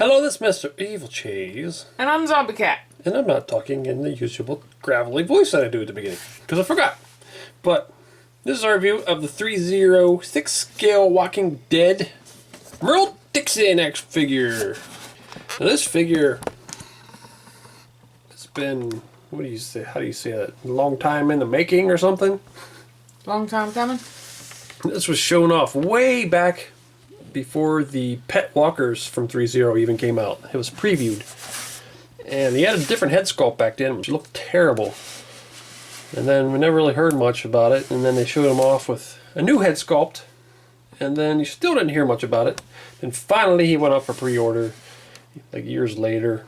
Hello, this is Mr. Evilcheese. And I'm Zombie Cat. And I'm not talking in the usual gravelly voice that I do at the beginning, because I forgot. But this is our review of the Threezero 6-scale Walking Dead Merle Dixon action figure. Now this figure, it's been, what do you say, how do you say that? A long time in the making or something? Long time coming. This was shown off way back before the pet walkers from Threezero even came out. It was previewed. And he had a different head sculpt back then, which looked terrible. And then we never really heard much about it. And then they showed him off with a new head sculpt. And then you still didn't hear much about it. And finally he went up for pre-order, like years later.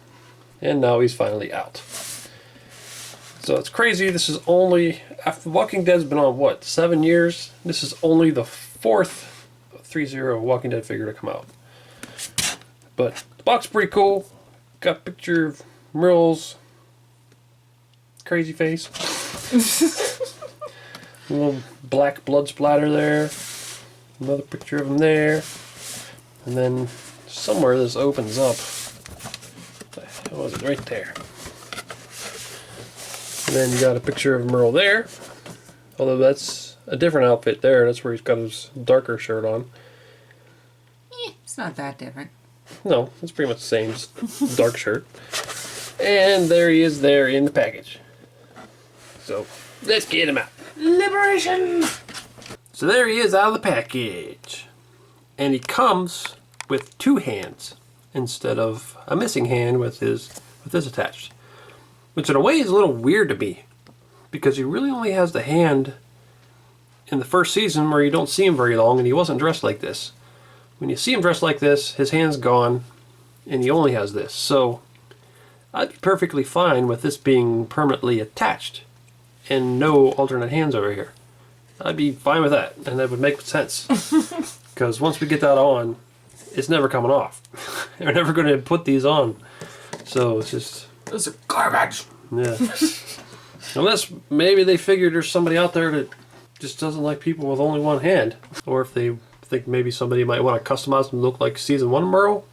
And now he's finally out. So it's crazy. This is only, after Walking Dead's been on, what, 7 years? This is only the fourth Threezero Walking Dead figure to come out. But the box is pretty cool. Got a picture of Merle's crazy face. A little black blood splatter there. Another picture of him there. And then somewhere this opens up. What was it? Right there. And then you got a picture of Merle there. Although that's a different outfit there. That's where he's got his darker shirt on. It's not that different. No, it's pretty much the same. Just dark shirt. And there he is there in the package. So, let's get him out. Liberation! So there he is out of the package. And he comes with two hands instead of a missing hand with his attached. Which in a way is a little weird to me. Because he really only has the hand in the first season where you don't see him very long and he wasn't dressed like this. When you see him dressed like this, his hand's gone and he only has this. So I'd be perfectly fine with this being permanently attached and no alternate hands over here. I'd be fine with that, and that would make sense. Because once we get that on, it's never coming off. They're never going to put these on. So it's just... Those are garbage! Yeah. Unless maybe they figured there's somebody out there that just doesn't like people with only one hand. Or if they think maybe somebody might want to customize them to look like Season 1 Merle.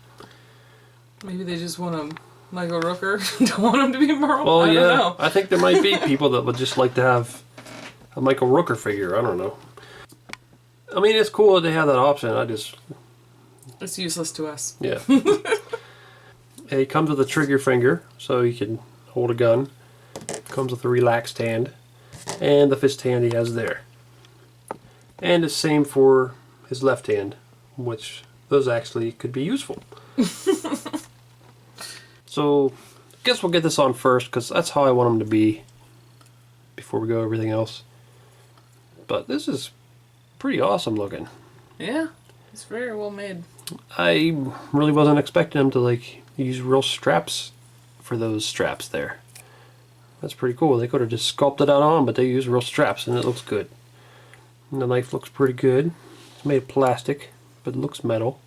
Maybe they just want a Michael Rooker. Don't want him to be Merle. Well, I yeah, don't know. I think there might be people that would just like to have a Michael Rooker figure. I don't know. I mean, it's cool that they have that option. It's useless to us. Yeah. He comes with a trigger finger, so he can hold a gun. Comes with a relaxed hand. And the fist hand he has there. And the same for his left hand, which those actually could be useful. So, I guess we'll get this on first, because that's how I want him to be before we go everything else. But this is pretty awesome looking. Yeah, it's very well made. I really wasn't expecting him to like use real straps for those straps there. That's pretty cool. They could have just sculpted that on, but they use real straps and it looks good. And the knife looks pretty good. It's made of plastic, but it looks metal.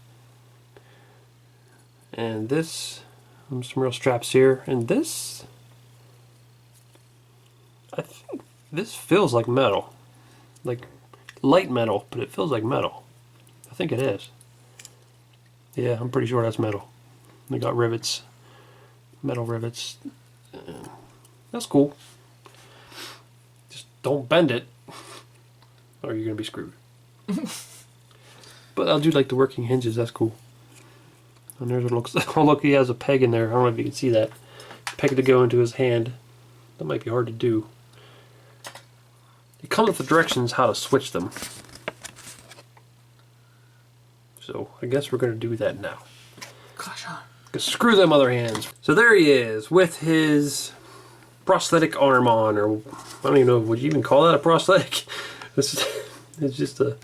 And this, some real straps here. And this, I think this feels like metal. Like light metal, but it feels like metal. I think it is. Yeah, I'm pretty sure that's metal. They got rivets, metal rivets. That's cool. Just don't bend it, or you're gonna be screwed. But I do like the working hinges. That's cool. And there's what it looks like. Oh, look, he has a peg in there. I don't know if you can see that. Peg to go into his hand. That might be hard to do. It comes with the directions how to switch them. So I guess we're going to do that now. Gosh, huh? Screw them other hands. So there he is with his prosthetic arm on, or I don't even know, would you even call that a prosthetic? It's just a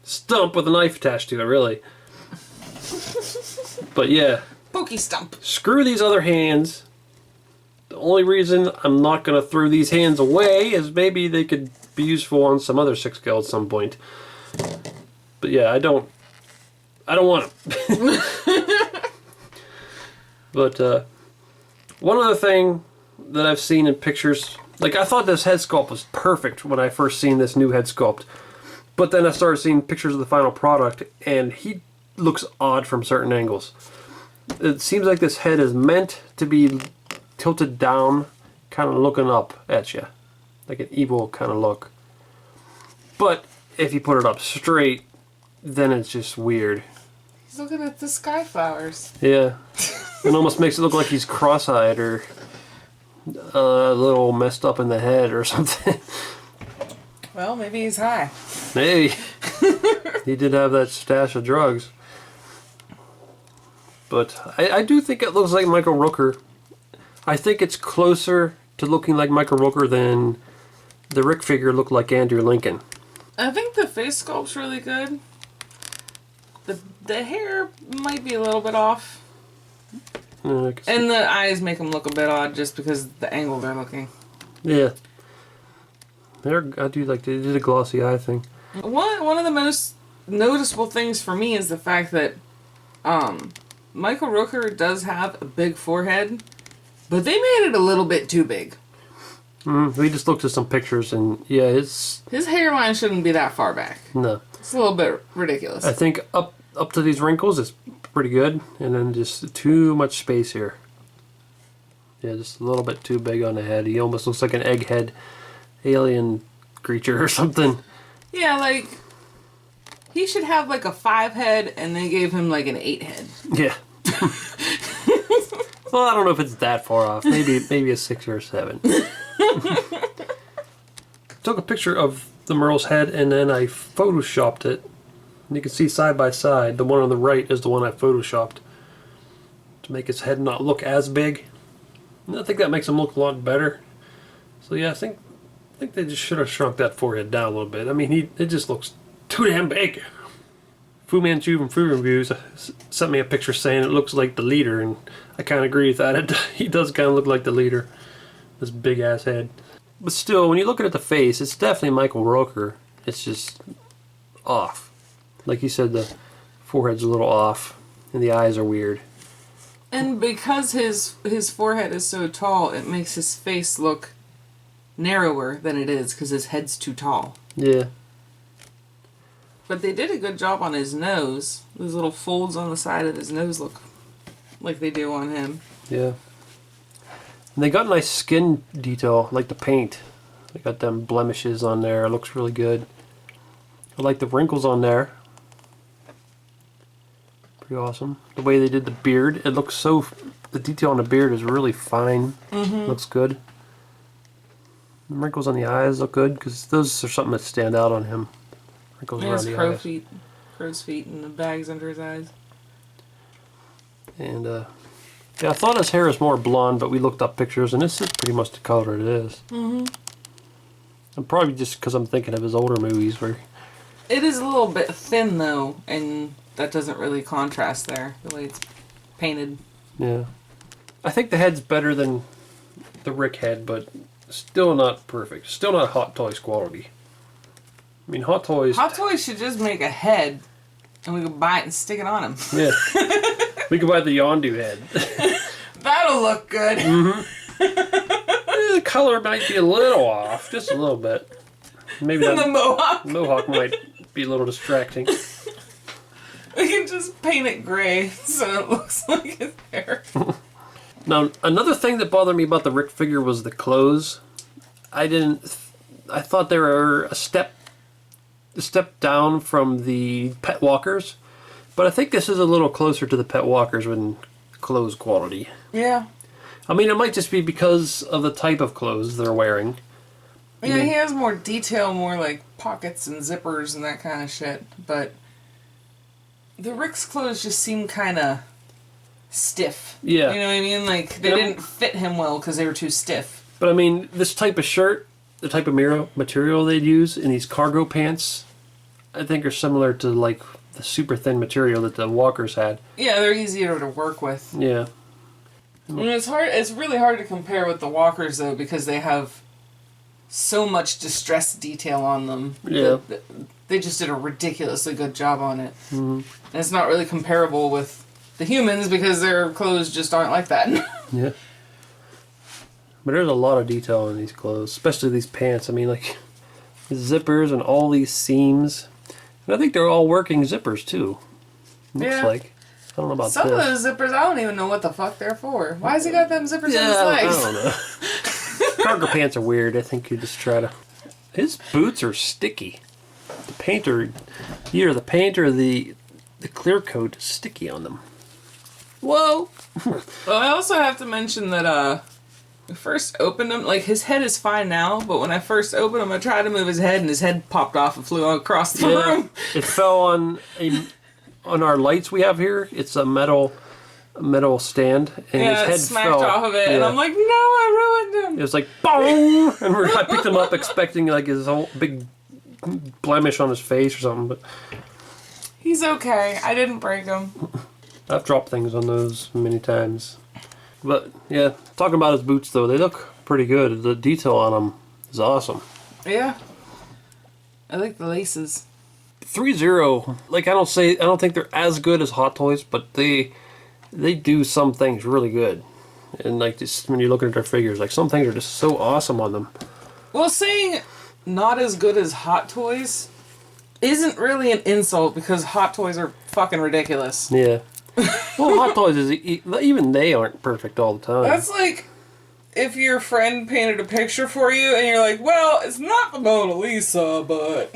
stump with a knife attached to it, really. But yeah. Pokey stump. Screw these other hands. The only reason I'm not going to throw these hands away is maybe they could be useful on some other 6-scale at some point. But yeah, I don't want them. But one other thing that I've seen in pictures, like I thought this head sculpt was perfect when I first seen this new head sculpt. But then I started seeing pictures of the final product and he looks odd from certain angles. It seems like this head is meant to be tilted down, kind of looking up at you. Like an evil kind of look. But if you put it up straight, then it's just weird. He's looking at the sky flowers. Yeah. It almost makes it look like he's cross-eyed or a little messed up in the head or something. Well, maybe he's high. Maybe. He did have that stash of drugs. But I do think it looks like Michael Rooker. I think it's closer to looking like Michael Rooker than the Rick figure looked like Andrew Lincoln. I think the face sculpt's really good. The hair might be a little bit off. And the eyes make him look a bit odd just because of the angle they're looking. Yeah. I do like they did a glossy eye thing. One of the most noticeable things for me is the fact that Michael Rooker does have a big forehead, but they made it a little bit too big. We just looked at some pictures and yeah, his hairline shouldn't be that far back. No. It's a little bit ridiculous. I think up to these wrinkles is pretty good, and then just too much space here. Yeah, just a little bit too big on the head. He almost looks like an egghead alien creature or something. Yeah, like he should have like a 5 head, and they gave him like an 8 head. Yeah. Well, I don't know if it's that far off. Maybe a 6 or a 7. Took a picture of the Merle's head and then I photoshopped it. And you can see side by side, the one on the right is the one I photoshopped to make his head not look as big. And I think that makes him look a lot better. So yeah, I think they just should have shrunk that forehead down a little bit. I mean, it just looks too damn big. Fu Manchu from Food Reviews sent me a picture saying it looks like the leader, and I kind of agree with that. He does kind of look like the leader. This big ass head. But still, when you look at the face, it's definitely Michael Rooker. It's just off. Like you said, the forehead's a little off, and the eyes are weird. And because his forehead is so tall, it makes his face look narrower than it is because his head's too tall. Yeah. But they did a good job on his nose. Those little folds on the side of his nose look like they do on him. Yeah. And they got nice skin detail, like the paint. They got them blemishes on there. It looks really good. I like the wrinkles on there. Pretty awesome. The way they did the beard, it looks so... The detail on the beard is really fine. Looks good. The wrinkles on the eyes look good, because those are something that stand out on him. Wrinkles around the eyes. Crow's feet and the bags under his eyes. And, yeah, I thought his hair was more blonde, but we looked up pictures, and this is pretty much the color it is. And probably just because I'm thinking of his older movies where... It is a little bit thin, though, and that doesn't really contrast there, the way it's painted. Yeah. I think the head's better than the Rick head, but still not perfect. Still not Hot Toys quality. I mean, Hot Toys... Hot Toys should just make a head, and we could buy it and stick it on him. Yeah. We could buy the Yondu head. That'll look good. The color might be a little off, just a little bit. Maybe And the mohawk. mohawk might be a little distracting. We can just paint it gray so it looks like his hair. Now, another thing that bothered me about the Rick figure was the clothes. I thought they were a step down from the Pet Walkers, but I think this is a little closer to the Pet Walkers in clothes quality. Yeah. I mean, it might just be because of the type of clothes they're wearing. Yeah, he has more detail, more like pockets and zippers and that kind of shit, but the Rick's clothes just seem kind of stiff. Yeah. You know what I mean? Like, they didn't fit him well because they were too stiff. But I mean, this type of shirt, the type of material they'd use in these cargo pants, I think are similar to like the super thin material that the Walkers had. Yeah, they're easier to work with. Yeah. I mean, it's hard. It's really hard to compare with the Walkers though because they have so much distress detail on them. Yeah. They just did a ridiculously good job on it. And it's not really comparable with the humans because their clothes just aren't like that. Yeah. But there's a lot of detail in these clothes, especially these pants. I mean, like, the zippers and all these seams. And I think they're all working zippers, too. Looks like. don't know about Some this. of those zippers, I don't even know what the fuck they're for. Why has he got them zippers on his legs? I don't know. Cargo pants are weird. I think you just try to... His boots are sticky. The paint or... Either the paint or the clear coat is sticky on them. Whoa! Well, I also have to mention that, we first opened him, like, his head is fine now, but when I first opened him, I tried to move his head, and his head popped off and flew across the room. It fell on our lights we have here. It's a metal stand, and his head smacked fell off of it, and I'm like, no, I ruined him. It was like, boom! And I picked him up expecting like his whole big blemish on his face or something, but... He's okay. I didn't break him. I've dropped things on those many times. But, yeah, talking about his boots, though, they look pretty good. The detail on them is awesome. Yeah. I like the laces. Threezero, like, I don't think they're as good as Hot Toys, but they do some things really good. And, like, just when you're looking at their figures, like, some things are just so awesome on them. Well, saying not as good as Hot Toys isn't really an insult, because Hot Toys are fucking ridiculous. Yeah. Well, Hot Toys is even they aren't perfect all the time. That's like if your friend painted a picture for you and you're like, "Well, it's not the Mona Lisa, but."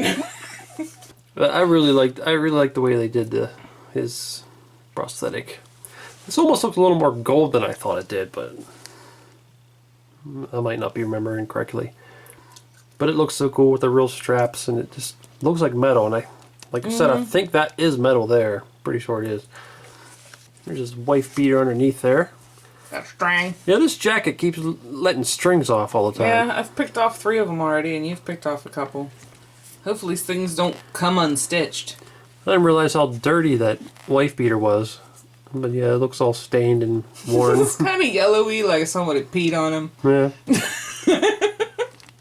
But I really liked the way they did his prosthetic. This almost looks a little more gold than I thought it did, but I might not be remembering correctly. But it looks so cool with the real straps, and it just looks like metal. And like I said, I think that is metal there. Pretty sure it is. There's his wife beater underneath there. That string. Yeah, this jacket keeps letting strings off all the time. Yeah, I've picked off 3 of them already, and you've picked off a couple. Hopefully things don't come unstitched. I didn't realize how dirty that wife beater was. But yeah, it looks all stained and worn. It's kind of yellowy, like somebody peed on him. Yeah.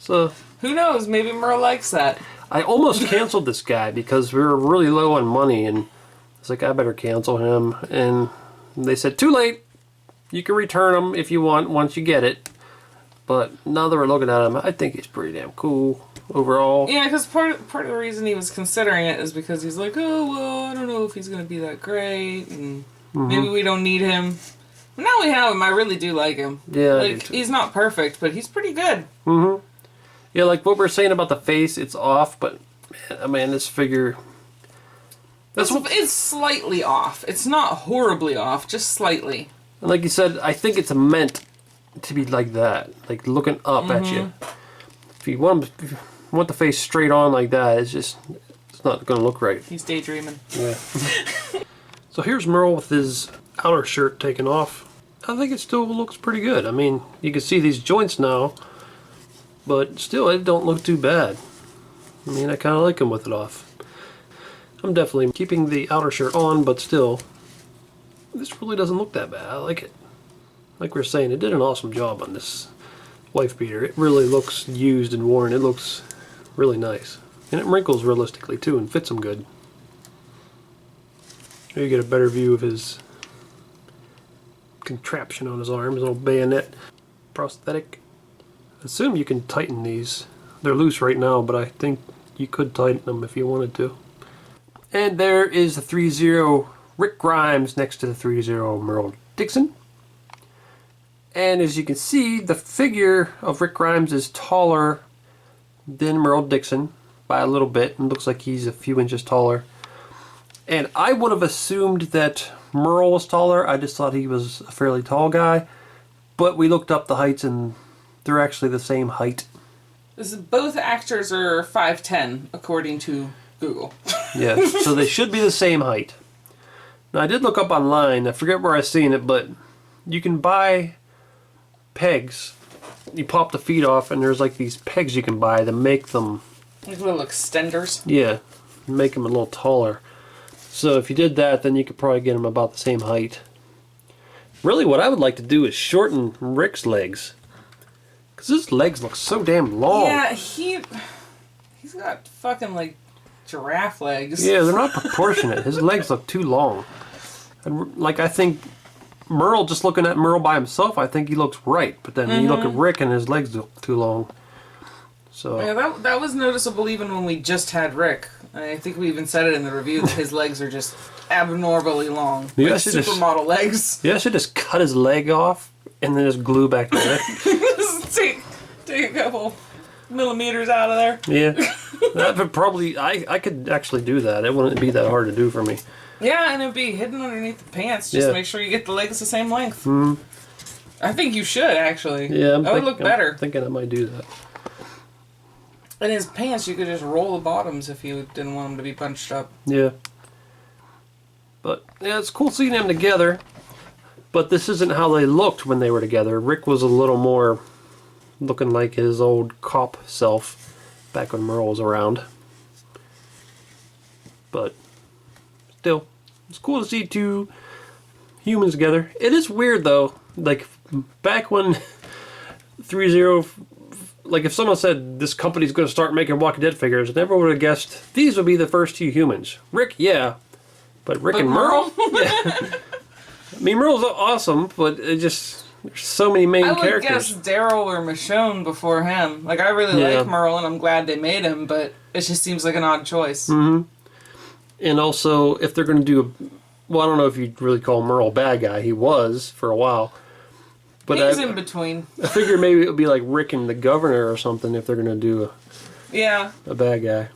So... Who knows? Maybe Merle likes that. I almost canceled this guy because we were really low on money, and it's like, I better cancel him. And they said, too late. You can return him if you want once you get it. But now that we're looking at him, I think he's pretty damn cool overall. Yeah, because part of the reason he was considering it is because he's like, oh, well, I don't know if he's going to be that great, and maybe we don't need him. But now we have him. I really do like him. Yeah, like, he's not perfect, but he's pretty good. Mm-hmm. Yeah, like what we're saying about the face, it's off, but man, this figure... It's slightly off. It's not horribly off, just slightly. And like you said, I think it's meant to be like that, like looking up at you. If you want the face straight on like that, it's not going to look right. He's daydreaming. Yeah. So here's Merle with his outer shirt taken off. I think it still looks pretty good. I mean, you can see these joints now, but still, it don't look too bad. I mean, I kind of like him with it off. I'm definitely keeping the outer shirt on, but still, this really doesn't look that bad. I like it. Like we were saying, it did an awesome job on this wife beater. It really looks used and worn. It looks really nice. And it wrinkles realistically too and fits him good. Here you get a better view of his contraption on his arm, his little bayonet prosthetic. I assume you can tighten these. They're loose right now, but I think you could tighten them if you wanted to. And there is the Threezero Rick Grimes next to the Threezero Merle Dixon. And as you can see, the figure of Rick Grimes is taller than Merle Dixon by a little bit, and looks like he's a few inches taller. And I would have assumed that Merle was taller. I just thought he was a fairly tall guy. But we looked up the heights, and they're actually the same height. Both actors are 5'10", according to Google. Yeah, so they should be the same height. Now, I did look up online. I forget where I seen it, but you can buy pegs. You pop the feet off, and there's like these pegs you can buy that make them... Like little extenders? Yeah, make them a little taller. So if you did that, then you could probably get them about the same height. Really, what I would like to do is shorten Rick's legs. Because his legs look so damn long. Yeah, he's got fucking, like, giraffe legs. Yeah, they're not proportionate. His legs look too long. And, like, I think Merle, just looking at Merle by himself, I think he looks right. But then you look at Rick and his legs look too long. So yeah, that was noticeable even when we just had Rick. I think we even said it in the review that his legs are just abnormally long. You Like guys should supermodel legs. Yeah, I should just cut his leg off and then just glue back together. Just take a couple millimeters out of there. Yeah. That would probably... I could actually do that. It wouldn't be that hard to do for me. Yeah, and it'd be hidden underneath the pants. Just make sure you get the legs the same length. Mm. I think you should, actually. Yeah, that would look better. I'm thinking I might do that. In his pants, you could just roll the bottoms if you didn't want them to be bunched up. Yeah. But, yeah, it's cool seeing them together. But this isn't how they looked when they were together. Rick was a little more looking like his old cop self back when Merle was around. But, still, it's cool to see two humans together. It is weird, though. Like, back when Threezero... Like, if someone said this company's going to start making Walking Dead figures, I never would have guessed these would be the first two humans. Rick, yeah. But Rick and Merle? Yeah. I mean, Merle's awesome, but it just... There's so many main characters. I would guess Daryl or Michonne before him. Like, I really like Merle, and I'm glad they made him, but it just seems like an odd choice. Mm-hmm. And also, if they're going to do... Well, I don't know if you'd really call Merle a bad guy. He was for a while. But he's in between. I figure maybe it would be like Rick and the Governor or something if they're going to do a bad guy.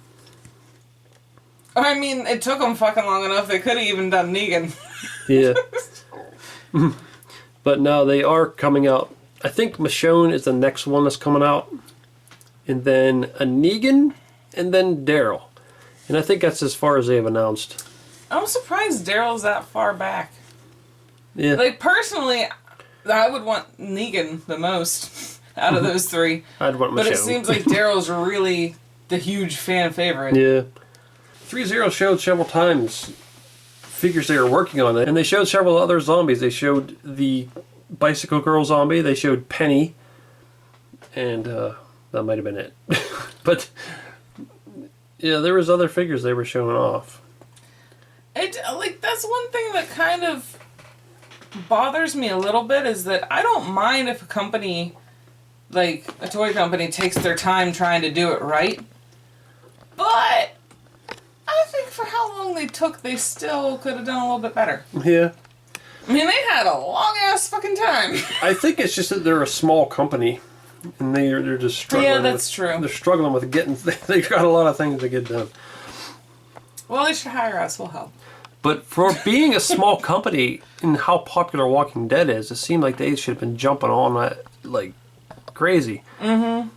I mean, it took them fucking long enough. They could have even done Negan. Yeah. But now they are coming out. I think Michonne is the next one that's coming out. And then a Negan, and then Daryl. And I think that's as far as they have announced. I'm surprised Daryl's that far back. Yeah. Like, personally... I would want Negan the most out of those three. I'd want Michonne. But it seems like Daryl's really the huge fan favorite. Yeah. Threezero showed several times figures they were working on it, and they showed several other zombies. They showed the Bicycle Girl zombie, they showed Penny, and that might have been it. But, yeah, there was other figures they were showing off. That's one thing that kind of bothers me a little bit is that I don't mind if a company, like a toy company, takes their time trying to do it right. But I think for how long they took, they still could have done a little bit better. Yeah. I mean, they had a long ass fucking time. I think it's just that they're a small company, and they're just struggling. Yeah, that's true. They're struggling with getting. They've got a lot of things to get done. Well, they should hire us. We'll help. But for being a small company and how popular Walking Dead is, it seemed like they should have been jumping on that like crazy. Mm-hmm.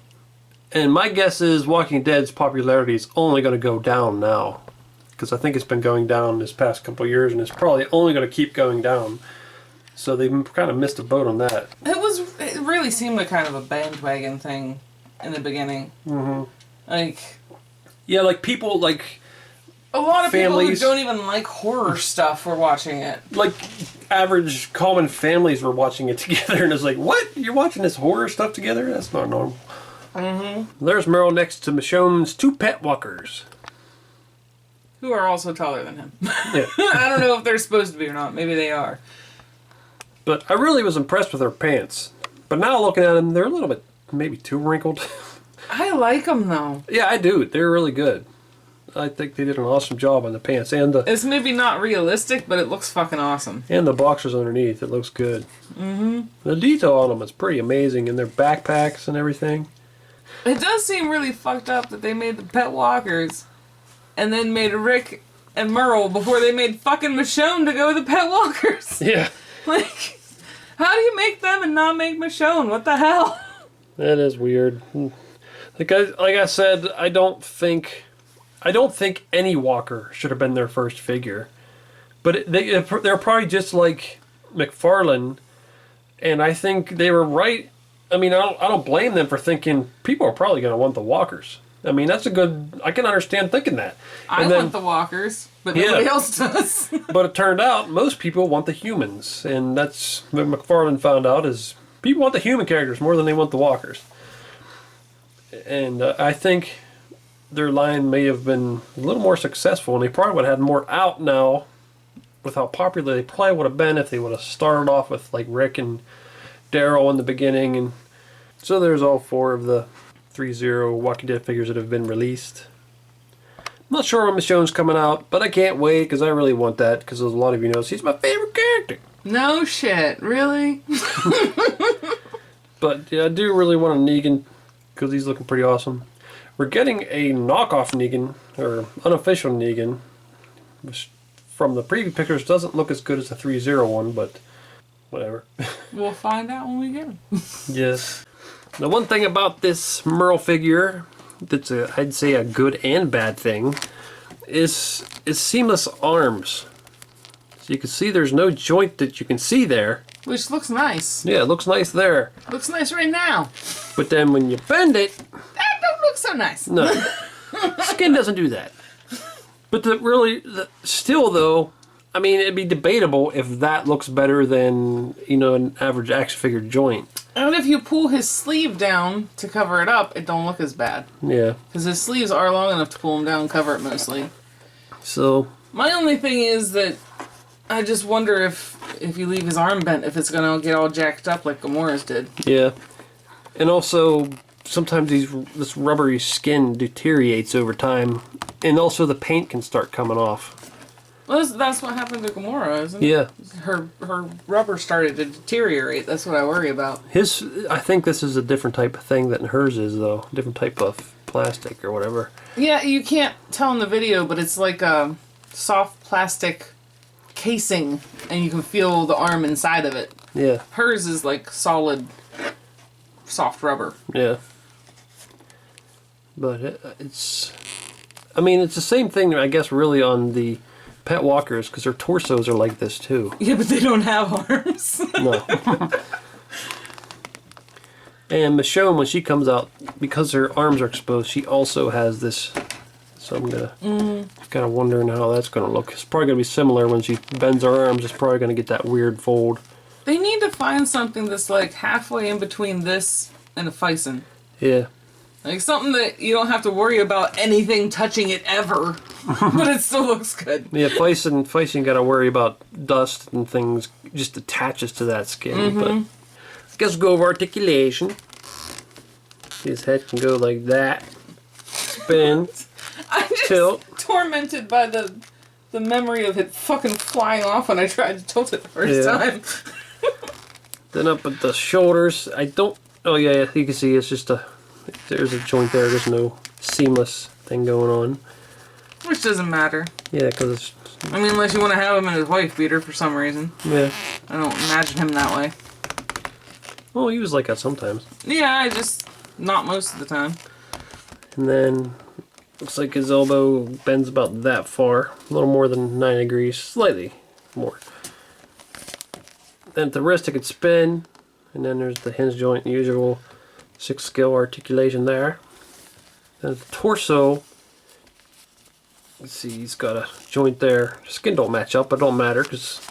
And my guess is Walking Dead's popularity is only going to go down now. Because I think it's been going down this past couple of years, and it's probably only going to keep going down. So they kind of missed a boat on that. It really seemed like kind of a bandwagon thing in the beginning. Mm-hmm. Like... Yeah, like people, like... A lot of families, people who don't even like horror stuff were watching it. Like, average common families were watching it together, and it's like, what? You're watching this horror stuff together? That's not normal. Mm-hmm. There's Merle next to Michonne's two pet walkers. Who are also taller than him. Yeah. I don't know if they're supposed to be or not. Maybe they are. But I really was impressed with her pants. But now looking at them, they're a little bit, maybe too wrinkled. I like them, though. Yeah, I do. They're really good. I think they did an awesome job on the pants and the. It's maybe not realistic, but it looks fucking awesome. And the boxers underneath, it looks good. Mm-hmm. The detail on them is pretty amazing, and their backpacks and everything. It does seem really fucked up that they made the pet walkers, and then made Rick and Merle before they made fucking Michonne to go with the pet walkers. Yeah. Like, how do you make them and not make Michonne? What the hell? That is weird. Like I said, I don't think any walker should have been their first figure. But they're probably just like McFarlane, and I think they were right. I mean, I don't blame them for thinking people are probably going to want the walkers. I mean, that's a good... I can understand thinking that. I want the walkers, but nobody else does. But it turned out most people want the humans, and that's what McFarlane found out is people want the human characters more than they want the walkers. And I think their line may have been a little more successful, and they probably would have had more out now with how popular they probably would have been if they would have started off with like Rick and Daryl in the beginning. And so there's all 4 of the Threezero Walking Dead figures that have been released. not sure when Michonne's coming out, but I can't wait because I really want that because as a lot of you know, he's my favorite character. No shit, really? But yeah, I do really want a Negan because he's looking pretty awesome. We're getting a knockoff Negan, or unofficial Negan, which from the preview pictures doesn't look as good as the Threezero one, but whatever. We'll find out when we get him. Yes. The one thing about this Merle figure that's I'd say a good and bad thing is seamless arms. So you can see there's no joint that you can see there. Which looks nice. Yeah, it looks nice there. Looks nice right now. But then when you bend it, That don't look so nice. no. Skin doesn't do that. But still though, I mean, it'd be debatable if that looks better than, you know, an average action figure joint. And if you pull his sleeve down to cover it up, it don't look as bad. Yeah. Because his sleeves are long enough to pull him down and cover it mostly. So. My only thing is that I just wonder if you leave his arm bent, if it's going to get all jacked up like Gamora's did. Yeah. And also, sometimes this rubbery skin deteriorates over time. And also the paint can start coming off. Well, that's what happened to Gamora, isn't it? Yeah. Her rubber started to deteriorate. That's what I worry about. I think this is a different type of thing than hers is, though. Different type of plastic or whatever. Yeah, you can't tell in the video, but it's like a soft plastic casing, and you can feel the arm inside of it. Yeah. Hers is like solid, soft rubber. Yeah. But it's... I mean, it's the same thing, I guess, really on the pet walkers, because their torsos are like this, too. Yeah, but they don't have arms. No. And Michonne, when she comes out, because her arms are exposed, she also has this. So I'm kind of wondering how that's going to look. It's probably going to be similar when she bends her arms. It's probably going to get that weird fold. They need to find something that's like halfway in between this and a Fison. Yeah. Like something that you don't have to worry about anything touching it ever, but it still looks good. Yeah, Fison got to worry about dust and things just attaches to that skin. But I guess we'll go over articulation. His head can go like that. Spin. I'm just tilt. tormented by the memory of it fucking flying off when I tried to tilt it the first time. Then up at the shoulders, I don't... Oh yeah, you can see it's just there's a joint there. There's no seamless thing going on. Which doesn't matter. Yeah, because it's... I mean, unless you want to have him in his wife beater for some reason. Yeah. I don't imagine him that way. Oh, he was like that sometimes. Yeah, not most of the time. And then, looks like his elbow bends about that far. A little more than 9 degrees. Slightly more. Then at the wrist it could spin. And then there's the hinge joint, usual 6-scale articulation there. Then the torso, let's see, he's got a joint there. Skin don't match up, but it don't matter because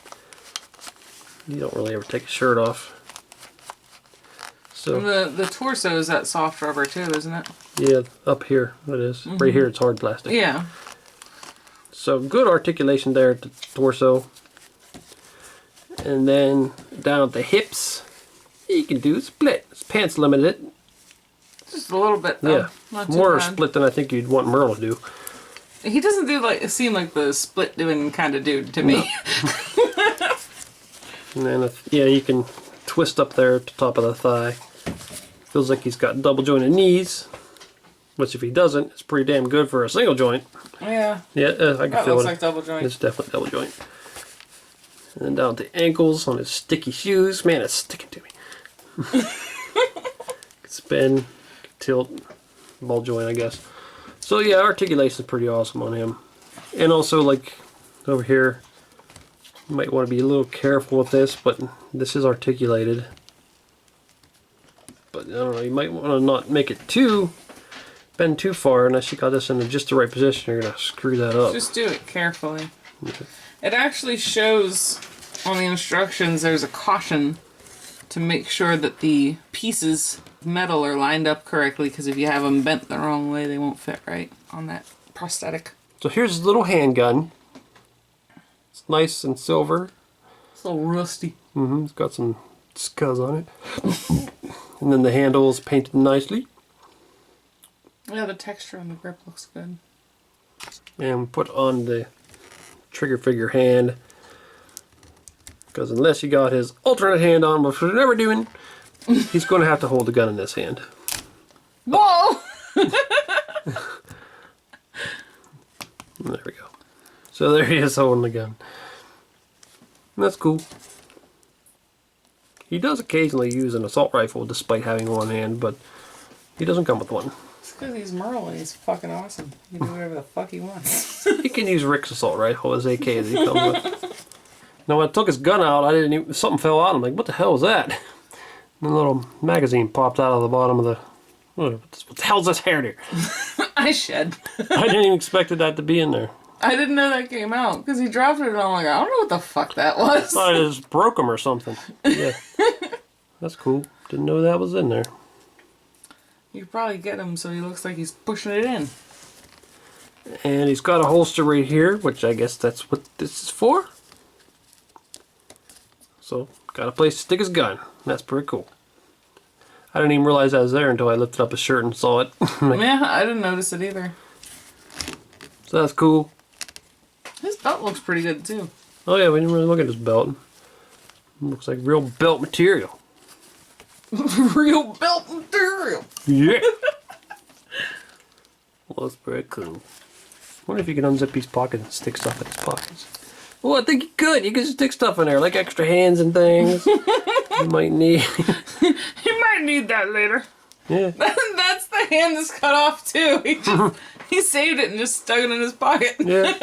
you don't really ever take a shirt off. So And the torso is that soft rubber too, isn't it? yeah, up here it is. Right here it's hard plastic. Yeah. So good articulation there at the torso. And then down at the hips, you can do a split. It's pants limited. Just a little bit though. Yeah, Not too more bad. split than I think you'd want Merle to do. He doesn't seem like the split doing kind of dude to me. And then yeah, you can twist up there at the top of the thigh. Feels like he's got double jointed knees, which if he doesn't, it's pretty damn good for a single joint. Yeah. Yeah, I can That feel looks it. like double joint. It's definitely double joint. And then down to the ankles on his sticky shoes. Man, it's sticking to me. Spin, tilt, ball joint, I guess. So yeah, articulation is pretty awesome on him. And also, like over here, you might want to be a little careful with this, but this is articulated. But I don't know, you might want to not make it bend too far, unless you got this in just the right position. You're gonna screw that up. Just do it carefully. It actually shows on the instructions there's a caution to make sure that the pieces of metal are lined up correctly, because if you have them bent the wrong way, they won't fit right on that prosthetic. So here's his little handgun. It's nice and silver. It's a little rusty. It's got some scuzz on it. And then the handle is painted nicely. Yeah, the texture on the grip looks good. And put on the trigger figure hand. Because unless you got his alternate hand on, which we're never doing, he's going to have to hold the gun in this hand. Whoa! There we go. So there he is holding the gun. And that's cool. He does occasionally use an assault rifle despite having one hand, but he doesn't come with one. It's because he's Merle and he's fucking awesome. He can do whatever the fuck he wants. He can use Rick's assault rifle, his AK that he comes with. Now when I took his gun out, I didn't even, something fell out. I'm like, what the hell is that? And a little magazine popped out of the bottom of the... What the hell's this hair there? I shed. I didn't even expect that to be in there. I didn't know that came out because he dropped it and I'm like, I don't know what the fuck that was. I thought I just broke him or something. Yeah. That's cool. Didn't know that was in there. You could probably get him so he looks like he's pushing it in. And he's got a holster right here, which I guess that's what this is for. So, got a place to stick his gun. That's pretty cool. I didn't even realize I was there until I lifted up his shirt and saw it. Like, yeah, I didn't notice it either. So that's cool. His belt looks pretty good too. Oh yeah, we didn't really look at his belt. Looks like real belt material. Real belt material. Yeah. Well, that's pretty cool. I wonder if you can unzip his pocket and stick stuff in his pockets. Well, I think you could. You could stick stuff in there, like extra hands and things. You might need. You might need that later. Yeah. That's the hand that's cut off too. He saved it and just stuck it in his pocket. Yeah.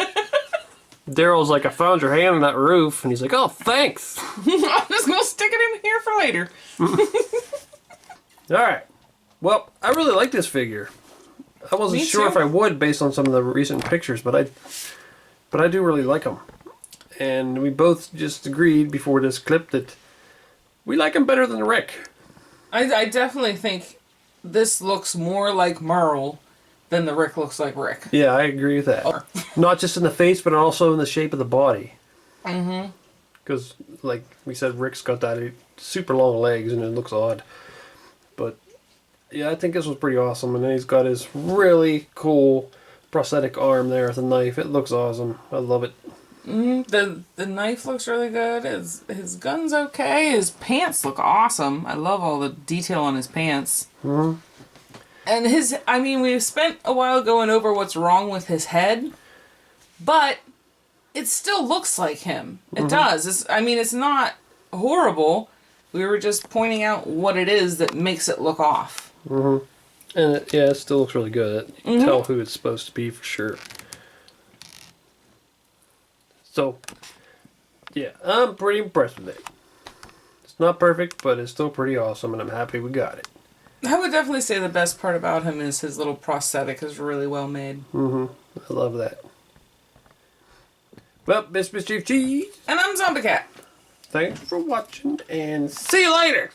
Daryl's like, I found your hand on that roof. And he's like, oh, thanks. I'm just going to stick it in here for later. Alright. Well, I really like this figure. I wasn't Me sure too. if I would based on some of the recent pictures, but I do really like him. And we both just agreed before this clip that we like him better than Rick. I definitely think this looks more like Merle than the Rick looks like Rick. Yeah, I agree with that. Not just in the face, but also in the shape of the body. Mm-hmm. Because, like we said, Rick's got that super long legs and it looks odd. But, yeah, I think this was pretty awesome. And then he's got his really cool prosthetic arm there with a knife. It looks awesome. I love it. The knife looks really good. His gun's okay. His pants look awesome. I love all the detail on his pants. Mm-hmm. And we spent a while going over what's wrong with his head, but it still looks like him. It does. It's not horrible. We were just pointing out what it is that makes it look off. Mm-hmm. And it still looks really good. You can tell who it's supposed to be for sure. So, yeah, I'm pretty impressed with it. It's not perfect, but it's still pretty awesome, and I'm happy we got it. I would definitely say the best part about him is his little prosthetic is really well made. Mm-hmm. I love that. Well, Miss Mischief Cheese. And I'm Zombie Cat. Thanks for watching, and see you later.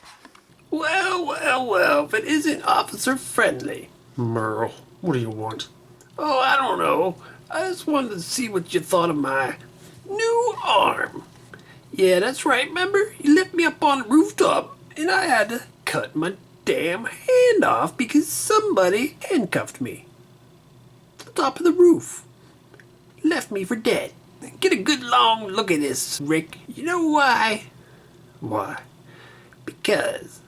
Well, if it isn't officer friendly. Merle, what do you want? Oh, I don't know. I just wanted to see what you thought of my new arm. Yeah, that's right, remember? You left me up on the rooftop, and I had to cut my damn hand off because somebody handcuffed me. To the top of the roof. Left me for dead. Get a good long look at this, Rick. You know why? Why? Because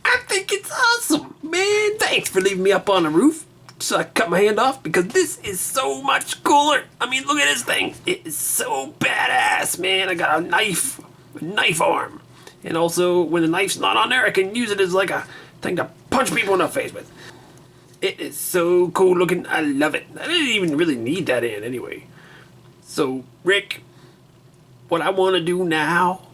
I think it's awesome, man. Thanks for leaving me up on the roof. So I cut my hand off because this is so much cooler. I mean, look at this thing. It is so badass, man. I got a knife arm. And also, when the knife's not on there, I can use it as like a thing to punch people in the face with. It is so cool looking. I love it. I didn't even really need that in anyway. So, Rick, what I want to do now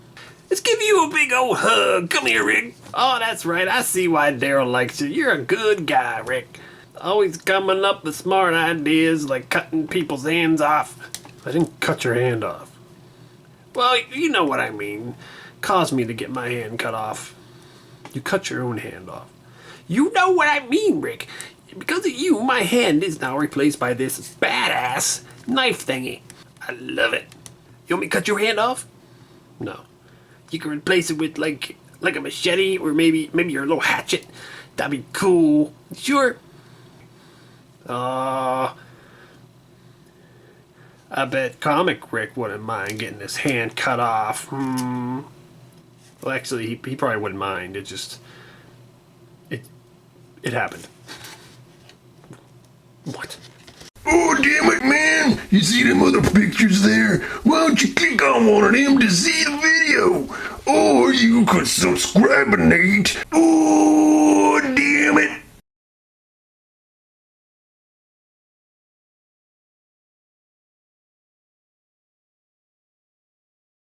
is give you a big old hug. Come here, Rick. Oh, that's right. I see why Daryl likes you. You're a good guy, Rick. Always coming up with smart ideas like cutting people's hands off. I didn't cut your hand off. Well, you know what I mean. Caused me to get my hand cut off. You cut your own hand off. You know what I mean, Rick. Because of you, my hand is now replaced by this badass knife thingy. I love it. You want me to cut your hand off? No. You can replace it with like a machete or maybe your little hatchet. That'd be cool. Sure. I bet Comic Rick wouldn't mind getting his hand cut off. Well, actually, he probably wouldn't mind. It just... It happened. What? Oh, damn it, man! You see them other pictures there? Why don't you click on one of them to see the video? Or you could subscribe, Nate. Oh!